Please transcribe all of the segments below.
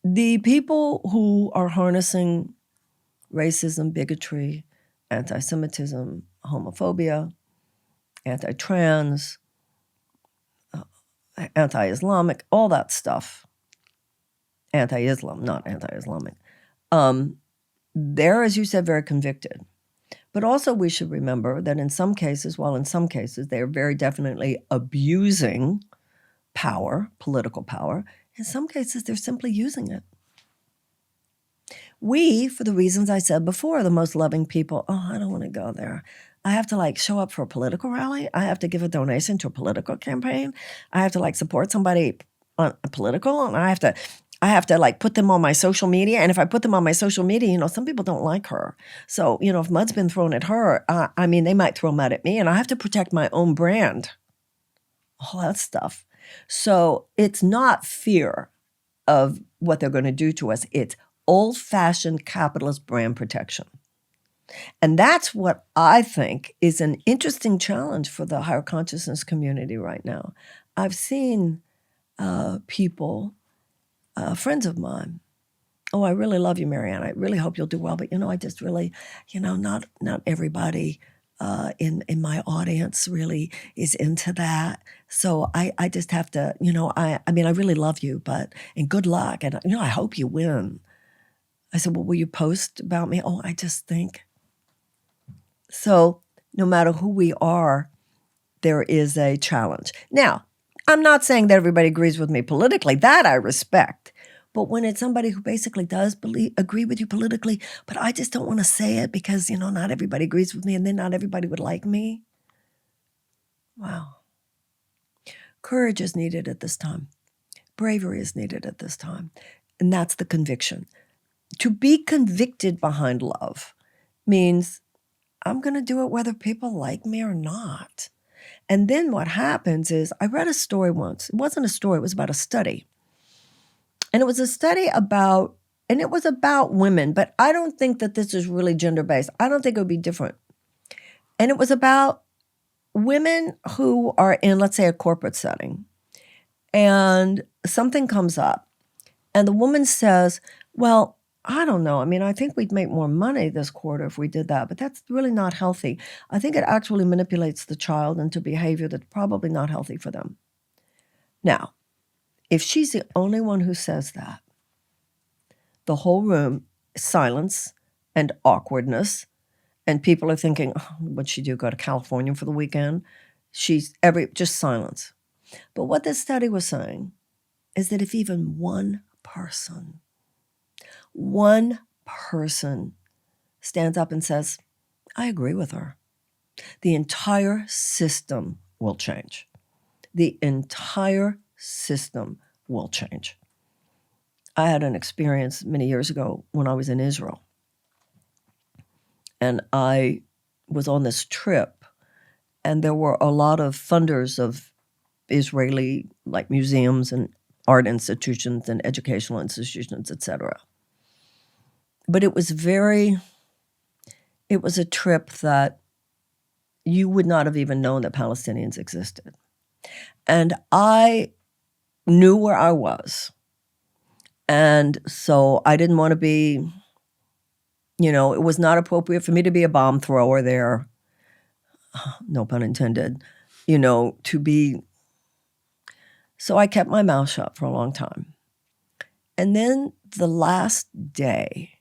The people who are harnessing racism, bigotry, anti-Semitism, homophobia, anti-trans, anti-Islamic, all that stuff, anti-Islam, not anti-Islamic, they're, as you said, very convicted. But also we should remember that in some cases, they are very definitely abusing power, political power, in some cases they're simply using it. We, for the reasons I said before, are the most loving people. Oh, I don't want to go there. I have to show up for a political rally. I have to give a donation to a political campaign. I have to support somebody on a political, and I have to put them on my social media. And if I put them on my social media, some people don't like her. So, if mud's been thrown at her, they might throw mud at me, and I have to protect my own brand. All that stuff. So it's not fear of what they're going to do to us. It's old-fashioned capitalist brand protection. And that's what I think is an interesting challenge for the higher consciousness community right now. I've seen people, friends of mine, oh, I really love you, Marianne. I really hope you'll do well. But, I just really, not everybody in my audience really is into that. So I just have to, I really love you, and good luck. And, I hope you win. I said, well, will you post about me? Oh, I just think. So no matter who we are, there is a challenge. Now, I'm not saying that everybody agrees with me politically. That I respect. But when it's somebody who basically does agree with you politically, but I just don't want to say it because, not everybody agrees with me and then not everybody would like me. Wow. Courage is needed at this time. Bravery is needed at this time. And that's the conviction. To be convicted behind love means I'm going to do it whether people like me or not. And then what happens is, I read a story once. It wasn't a story, it was about a study. And it was a study about women, but I don't think that this is really gender-based. I don't think it would be different. And it was about women who are in, let's say, a corporate setting. And something comes up. And the woman says, well, I don't know. I think we'd make more money this quarter if we did that, but that's really not healthy. I think it actually manipulates the child into behavior that's probably not healthy for them. Now, if she's the only one who says that, the whole room, silence and awkwardness, and people are thinking, oh, what'd she do, go to California for the weekend? Just silence. But what this study was saying is that if even one person stands up and says, I agree with her, the entire system will change. The entire system will change. I had an experience many years ago when I was in Israel. And I was on this trip, and there were a lot of funders of Israeli, museums and art institutions and educational institutions, etc. But it was a trip that you would not have even known that Palestinians existed. And I knew where I was. And so I didn't want to be, it was not appropriate for me to be a bomb thrower there. No pun intended, to be. So I kept my mouth shut for a long time. And then the last day,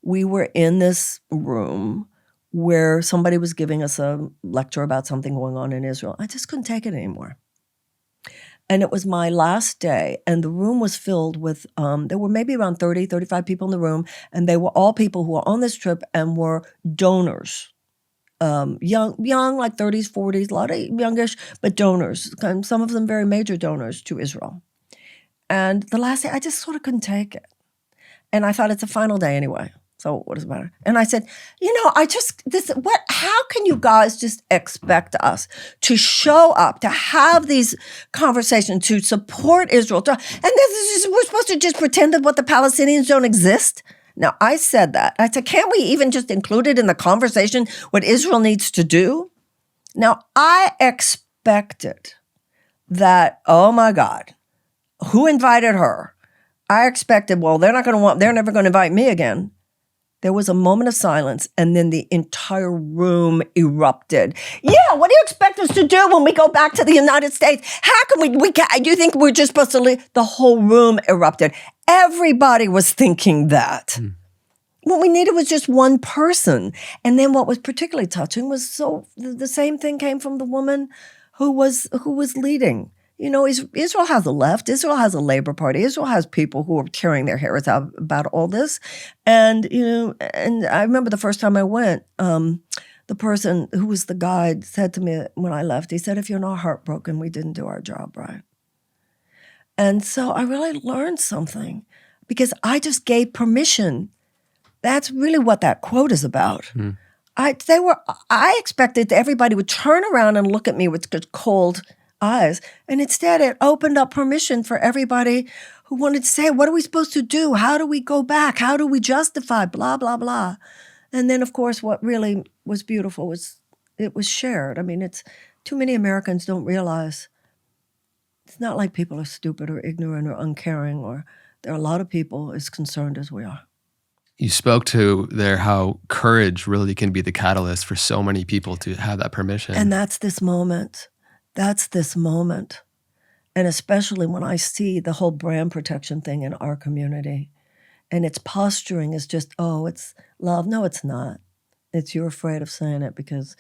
we were in this room where somebody was giving us a lecture about something going on in Israel. I just couldn't take it anymore. And it was my last day, and the room was filled with, there were maybe around 30, 35 people in the room, and they were all people who were on this trip and were donors. Young, like 30s, 40s, a lot of youngish, but donors, and some of them very major donors to Israel. And the last day, I just sort of couldn't take it. And I thought, it's a final day anyway. So what does it matter? And I said, how can you guys just expect us to show up, to have these conversations, to support Israel? We're supposed to just pretend that the Palestinians don't exist? Now, I said that. I said, can't we even just include it in the conversation, what Israel needs to do? Now, I expected that, oh my God, who invited her? I expected, well, they're never going to invite me again. There was a moment of silence, and then the entire room erupted. Yeah, what do you expect us to do when we go back to the United States? How can we can't, do you think we're just supposed to leave? The whole room erupted. Everybody was thinking that. What we needed was just one person. And then what was particularly touching was the same thing came from the woman who was leading. You know, Israel has a left. Israel has a Labor Party. Israel has people who are tearing their hairs out about all this. And, you know, and I remember the first time I went, the person who was the guide said to me when I left, he said, if you're not heartbroken, we didn't do our job right. And so I really learned something because I just gave permission. That's really what that quote is about. I expected everybody would turn around and look at me with cold eyes. And instead, it opened up permission for everybody who wanted to say, what are we supposed to do? How do we go back? How do we justify? Blah, blah, blah. And then, of course, what really was beautiful was it was shared. I mean, it's too many Americans don't realize it's not like people are stupid or ignorant or uncaring, or there are a lot of people as concerned as we are. You spoke to there how courage really can be the catalyst for so many people to have that permission. And that's this moment. That's this moment. And especially when I see the whole brand protection thing in our community, and its posturing is just, oh, it's love. No, it's not. It's you're afraid of saying it because,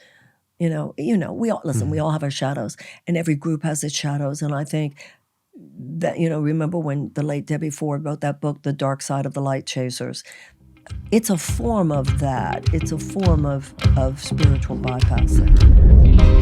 we all, listen, we all have our shadows, and every group has its shadows. And I think that, remember when the late Debbie Ford wrote that book, The Dark Side of the Light Chasers? It's a form of that. It's a form of spiritual bypassing.